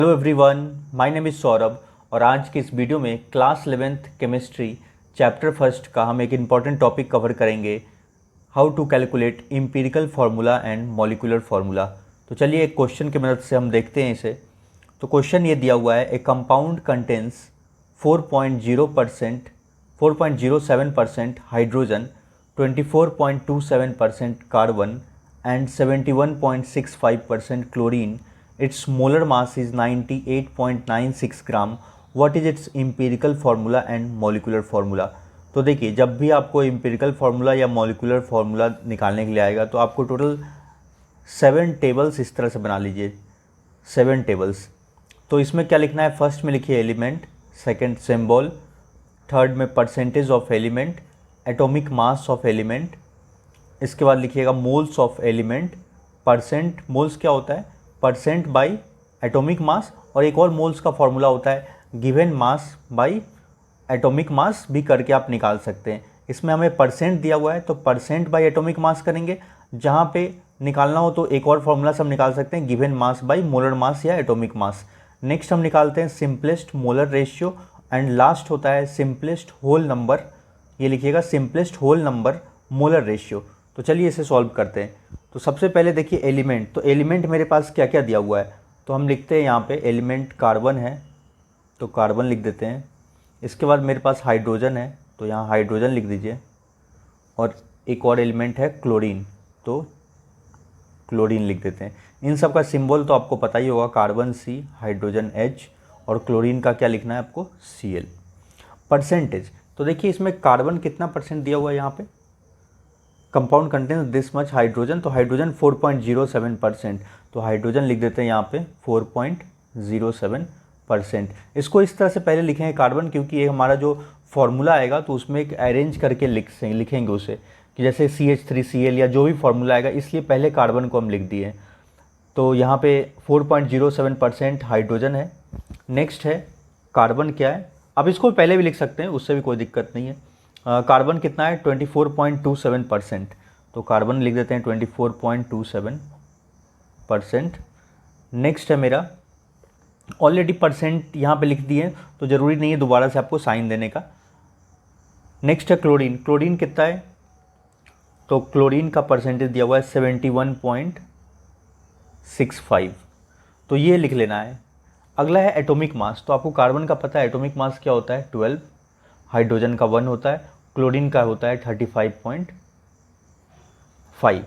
Hello everyone, my name is Saurabh और आज के इस वीडियो में class 11th chemistry chapter first का हम एक इम्पॉर्टेंट टॉपिक कवर करेंगे, how to calculate empirical formula and molecular formula. तो चलिए एक क्वेश्चन की मदद से हम देखते हैं इसे। तो क्वेश्चन ये दिया हुआ है, ए compound contains 4.07% hydrogen, 24.27% carbon and 71.65% chlorine. Its molar mass is 98.96 gram. What is its empirical formula and molecular formula? तो देखिए, जब भी आपको empirical formula या molecular formula निकालने के लिए आएगा तो आपको टोटल 7 टेबल्स इस तरह से बना लीजिए, 7 टेबल्स। तो इसमें क्या लिखना है, फर्स्ट में लिखिए एलिमेंट, सेकंड सिंबल, थर्ड में percentage of element, atomic mass of element, इसके बाद लिखिएगा moles of element, percent, moles क्या होता है, परसेंट बाई एटॉमिक मास, और एक और मोल्स का फॉर्मूला होता है given mass by atomic mass भी करके आप निकाल सकते हैं। इसमें हमें परसेंट दिया हुआ है तो परसेंट बाई एटॉमिक मास करेंगे, जहाँ पे निकालना हो तो एक और फॉर्मूला से हम निकाल सकते हैं given mass by molar mass या एटॉमिक मास। नेक्स्ट हम निकालते हैं simplest molar ratio and last होता है सिंपलेस्ट होल नंबर, ये लिखिएगा simplest whole number molar ratio. तो चलिए इसे सॉल्व करते हैं। तो सबसे पहले देखिए एलिमेंट, तो एलिमेंट मेरे पास क्या क्या दिया हुआ है, तो हम लिखते हैं यहाँ पे एलिमेंट कार्बन है तो कार्बन लिख देते हैं। इसके बाद मेरे पास हाइड्रोजन है तो यहाँ हाइड्रोजन लिख दीजिए, और एक और एलिमेंट है क्लोरीन तो क्लोरीन लिख देते हैं। इन सब का सिंबल तो आपको पता ही होगा, कार्बन C, हाइड्रोजन H, और क्लोरीन का क्या लिखना है आपको Cl। परसेंटेज, तो देखिए इसमें कार्बन कितना परसेंट दिया हुआ है, यहाँ पे compound contains this much hydrogen, तो हाइड्रोजन 4.07%, तो हाइड्रोजन लिख देते हैं यहाँ पे 4.07%। इसको इस तरह से पहले लिखेंगे कार्बन, क्योंकि ये हमारा जो फॉर्मूला आएगा तो उसमें एक अरेंज करके लिखेंगे उसे, कि जैसे CH3Cl या जो भी फॉर्मूला आएगा, इसलिए पहले कार्बन को हम लिख दिए। तो यहाँ पे 4.07% हाइड्रोजन है। नेक्स्ट है कार्बन क्या है, अब इसको पहले भी लिख सकते हैं, उससे भी कोई दिक्कत नहीं है। कार्बन कितना है 24.27%, तो कार्बन लिख देते हैं 24.27%। नेक्स्ट है मेरा, ऑलरेडी परसेंट यहाँ पे लिख दिए तो ज़रूरी नहीं है दोबारा से आपको साइन देने का। नेक्स्ट है क्लोरीन, क्लोरीन कितना है, तो क्लोरीन का परसेंटेज दिया हुआ है 71.65, तो ये लिख लेना है। अगला है एटॉमिक मास, तो आपको कार्बन का पता है एटॉमिक मास क्या होता है 12, हाइड्रोजन का 1 होता है, क्लोरीन का होता है 35.5।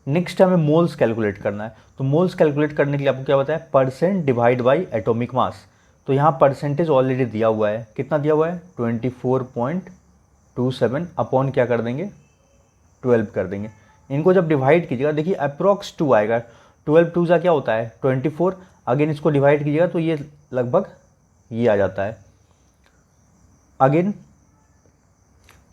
नेक्स्ट हमें मोल्स कैलकुलेट करना है, तो मोल्स कैलकुलेट करने के लिए आपको क्या बताया, percent divide by atomic mass. तो यहाँ परसेंटेज ऑलरेडी दिया हुआ है, कितना दिया हुआ है 24.27 अपॉन क्या कर देंगे 12 कर देंगे। इनको जब डिवाइड कीजिएगा, देखिए अप्रॉक्स 2 आएगा, 12 2 क्या होता है 24, अगेन इसको डिवाइड कीजिएगा तो ये लगभग ये आ जाता है। Again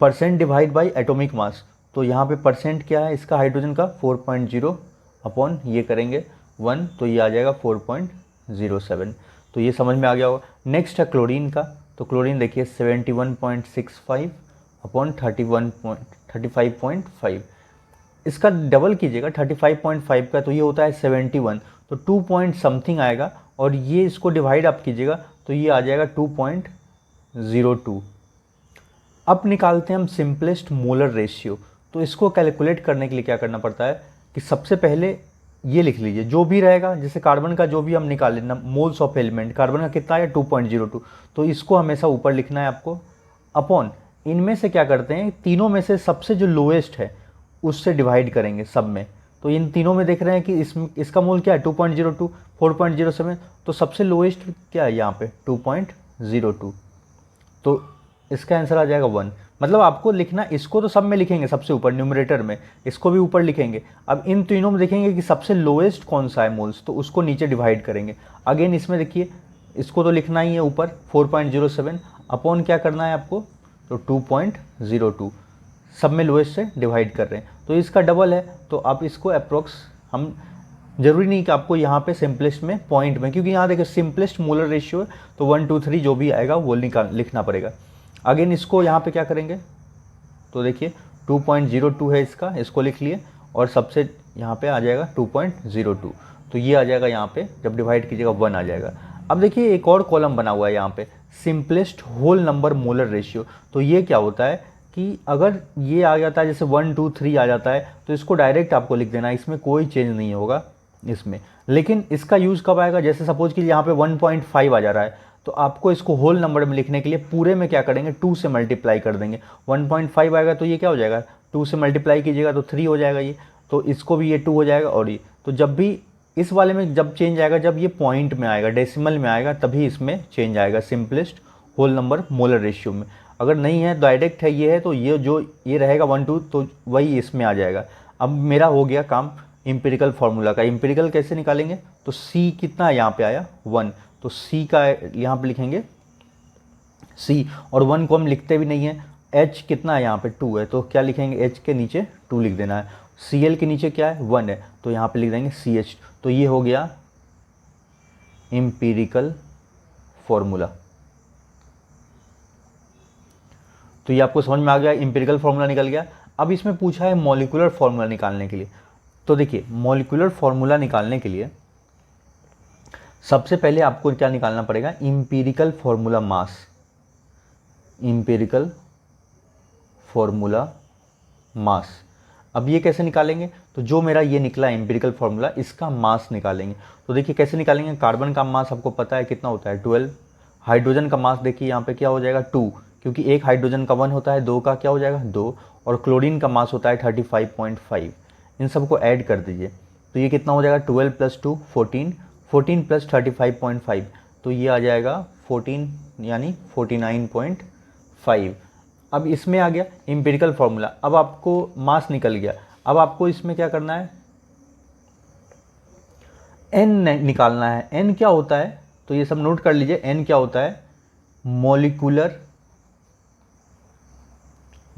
percent divide by atomic mass, तो यहाँ पे परसेंट क्या है इसका हाइड्रोजन का 4.0 अपॉन ये करेंगे 1, तो ये आ जाएगा 4.07। तो ये समझ में आ गया होगा। नेक्स्ट है क्लोरीन का, तो क्लोरीन देखिए 71.65 अपॉन 35.5, इसका डबल कीजिएगा 35.5 का, तो ये होता है 71, तो 2 पॉइंट समथिंग आएगा, और ये इसको डिवाइड आप कीजिएगा तो ये आ जाएगा 2.02। अब निकालते हैं हम सिंपलेस्ट मोलर रेशियो। तो इसको कैलकुलेट करने के लिए क्या करना पड़ता है कि सबसे पहले ये लिख लीजिए जो भी रहेगा, जैसे कार्बन का जो भी हम निकाल लेना, मोल्स ऑफ एलिमेंट, कार्बन का कितना है 2.02, तो इसको हमेशा ऊपर लिखना है आपको, अपॉन इनमें से क्या करते हैं, तीनों में से सबसे जो लोएस्ट है उससे डिवाइड करेंगे सब में। तो इन तीनों में देख रहे हैं कि इसका मोल क्या है 2.02, 4.07, तो सबसे लोएस्ट क्या है यहाँ पे 2.02, तो इसका आंसर आ जाएगा 1। मतलब आपको लिखना, इसको तो सब में लिखेंगे सबसे ऊपर न्यूमरेटर में, इसको भी ऊपर लिखेंगे। अब इन तीनों में देखेंगे कि सबसे लोएस्ट कौन सा है मोल्स, तो उसको नीचे डिवाइड करेंगे। अगेन इसमें देखिए इसको तो लिखना ही है ऊपर 4.07 अपॉन क्या करना है आपको, तो 2.02, सब में लोएस्ट से डिवाइड कर रहे हैं, तो इसका डबल है। तो आप इसको अप्रोक्स, हम जरूरी नहीं कि आपको यहाँ पे सिंपलेस्ट में पॉइंट में, क्योंकि यहाँ देखिए सिंपलेस्ट मोलर रेशियो है, तो 1 2 3 जो भी आएगा वो लिखना पड़ेगा। अगेन इसको यहाँ पे क्या करेंगे, तो देखिए 2.02 है इसका, इसको लिख लिए, और सबसे यहाँ पे आ जाएगा 2.02, तो ये आ जाएगा यहाँ पे, जब डिवाइड कीजिएगा 1 आ जाएगा। अब देखिए एक और कॉलम बना हुआ है यहाँ पे, simplest whole number molar ratio. तो ये क्या होता है कि अगर ये आ जाता है जैसे 1 2 3 आ जाता है तो इसको डायरेक्ट आपको लिख देना है, इसमें कोई चेंज नहीं होगा इसमें। लेकिन इसका यूज़ कब आएगा, जैसे सपोज कि यहाँ पे 1.5 आ जा रहा है तो आपको इसको होल नंबर में लिखने के लिए पूरे में क्या करेंगे, 2 से मल्टीप्लाई कर देंगे। 1.5 आएगा तो ये क्या हो जाएगा, 2 से मल्टीप्लाई कीजिएगा तो 3 हो जाएगा ये, तो इसको भी ये 2 हो जाएगा। और ये तो जब भी इस वाले में जब चेंज आएगा, जब ये पॉइंट में आएगा, डेसिमल में आएगा, तभी इसमें चेंज आएगा simplest whole number molar ratio में। अगर नहीं है डायरेक्ट है ये है तो ये जो ये रहेगा 1 2 तो वही इसमें आ जाएगा। अब मेरा हो गया काम इम्पेरिकल फार्मूला का। इम्पेरिकल कैसे निकालेंगे, तो C कितना यहाँ पे आया 1, तो C का यहाँ पे लिखेंगे C, और 1 को हम लिखते भी नहीं है। H कितना है यहाँ पे 2 है, तो क्या लिखेंगे, H के नीचे 2 लिख देना है। Cl के नीचे क्या है 1 है, तो यहाँ पे लिख देंगे CH। तो ये हो गया इम्पेरिकल फॉर्मूला। तो ये आपको समझ में आ गया, इम्पेरिकल फार्मूला निकल गया। अब इसमें पूछा है मॉलिक्यूलर फार्मूला निकालने के लिए। तो देखिए मॉलिक्यूलर फार्मूला निकालने के लिए सबसे पहले आपको क्या निकालना पड़ेगा, empirical formula mass. Empirical formula mass, अब ये कैसे निकालेंगे, तो जो मेरा ये निकला इम्पेरिकल फार्मूला, इसका मास निकालेंगे। तो देखिए कैसे निकालेंगे, कार्बन का मास आपको पता है कितना होता है 12, हाइड्रोजन का मास देखिए यहाँ पे क्या हो जाएगा 2, क्योंकि एक हाइड्रोजन का 1 होता है, 2 का क्या हो जाएगा 2, और क्लोरीन का मास होता है 35.5। इन सबको ऐड कर दीजिए तो ये कितना हो जाएगा 12 + 2 14, 14 + 35.5, तो ये आ जाएगा 14 यानी 49.5। अब इसमें आ गया इम्पेरिकल फार्मूला। अब आपको मास निकल गया, अब आपको इसमें क्या करना है, n निकालना है। n क्या होता है, तो ये सब नोट कर लीजिए, n क्या होता है, molecular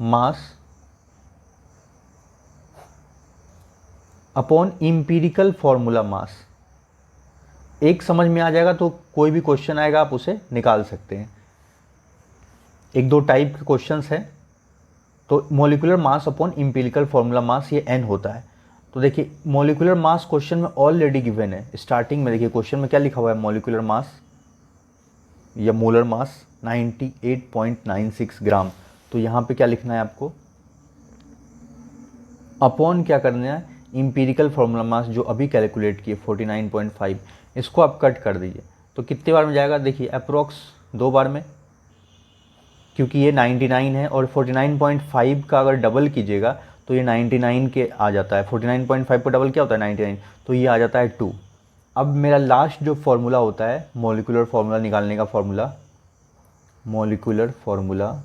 mass upon empirical formula mass. एक समझ में आ जाएगा तो कोई भी क्वेश्चन आएगा आप उसे निकाल सकते हैं। एक दो टाइप के क्वेश्चंस हैं। तो molecular mass upon empirical formula mass, ये n होता है। तो देखिए मॉलिक्यूलर मास क्वेश्चन में ऑलरेडी गिवन है, स्टार्टिंग में देखिए क्वेश्चन में क्या लिखा हुआ है, मॉलिक्यूलर मास या मोलर मास 98.96 ग्राम। तो यहाँ पे क्या लिखना है आपको, अपॉन क्या करना है, इम्पेरिकल फार्मूला मास जो अभी कैलकुलेट किए 49.5, इसको आप कट कर दीजिए तो कितने बार में जाएगा, देखिए अप्रोक्स 2 बार में, क्योंकि ये 99 है और 49.5 का अगर डबल कीजिएगा तो ये 99 के आ जाता है। 49.5 को डबल क्या होता है 99, तो ये आ जाता है 2। अब मेरा लास्ट जो फार्मूला होता है मॉलिक्यूलर फार्मूला निकालने का formula, molecular formula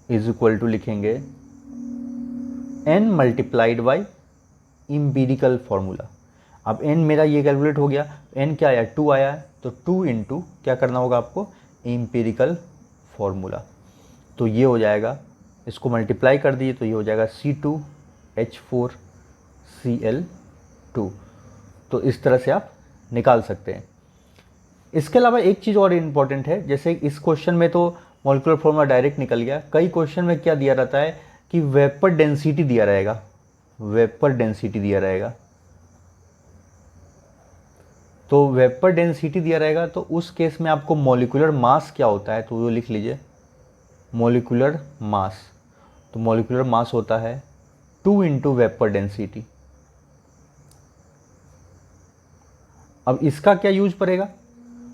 is equal to लिखेंगे n multiplied by empirical formula. अब n मेरा ये कैलकुलेट हो गया, n क्या आया 2 आया है, तो 2 इंटू क्या करना होगा आपको, इम्पेरिकल फार्मूला। तो ये हो जाएगा, इसको मल्टीप्लाई कर दिए तो ये हो जाएगा C2H4Cl2। तो इस तरह से आप निकाल सकते हैं। इसके अलावा एक चीज़ और इम्पॉर्टेंट है, जैसे इस क्वेश्चन में तो मॉलिक्यूलर फार्मूला डायरेक्ट निकल गया, कई क्वेश्चन में क्या दिया रहता है कि वेपर डेंसिटी दिया रहेगा, वेपर डेंसिटी दिया रहेगा। तो वेपर डेंसिटी दिया रहेगा तो उस केस में आपको मॉलिक्यूलर मास क्या होता है, तो वो लिख लीजिए मॉलिक्यूलर मास। तो मॉलिक्यूलर मास होता है 2 इंटू वेपर डेंसिटी। अब इसका क्या यूज पड़ेगा,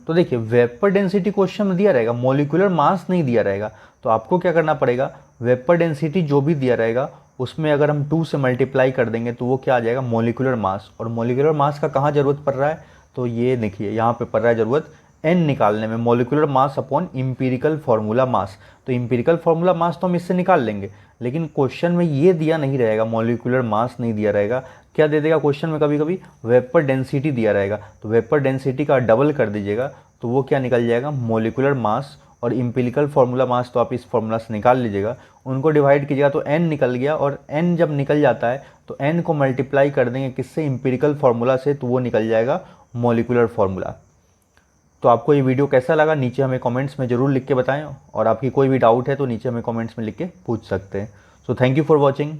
तो देखिए वेपर डेंसिटी क्वेश्चन में दिया रहेगा, मॉलिक्यूलर मास नहीं दिया रहेगा, तो आपको क्या करना पड़ेगा, वेपर डेंसिटी जो भी दिया रहेगा उसमें अगर हम 2 से मल्टीप्लाई कर देंगे तो वो क्या आ जाएगा, मॉलिक्यूलर मास। और मॉलिक्यूलर मास का कहाँ ज़रूरत पड़ रहा है, तो ये देखिए यहाँ पे पड़ रहा है ज़रूरत n निकालने में, molecular mass upon empirical formula mass. तो इम्पेरिकल फार्मूला मास तो हम इससे निकाल लेंगे, लेकिन क्वेश्चन में ये दिया नहीं रहेगा, मॉलिक्यूलर मास नहीं दिया रहेगा। क्या दे देगा क्वेश्चन में, कभी कभी वेपर डेंसिटी दिया रहेगा, तो वेपर डेंसिटी का डबल कर दीजिएगा तो वो क्या निकल जाएगा, मॉलिक्यूलर मास। और इम्पेरिकल फार्मूला मास तो आप इस फार्मूला से निकाल लीजिएगा, उनको डिवाइड कीजिएगा तो n निकल गया। और n जब निकल जाता है तो n को मल्टीप्लाई कर देंगे किससे, इम्पेरिकल फार्मूला से, तो वो निकल जाएगा मॉलिक्यूलर फार्मूला। तो आपको ये वीडियो कैसा लगा नीचे हमें कमेंट्स में ज़रूर लिख के बताएं, और आपकी कोई भी डाउट है तो नीचे हमें कमेंट्स में लिख के पूछ सकते हैं। So thank you for watching.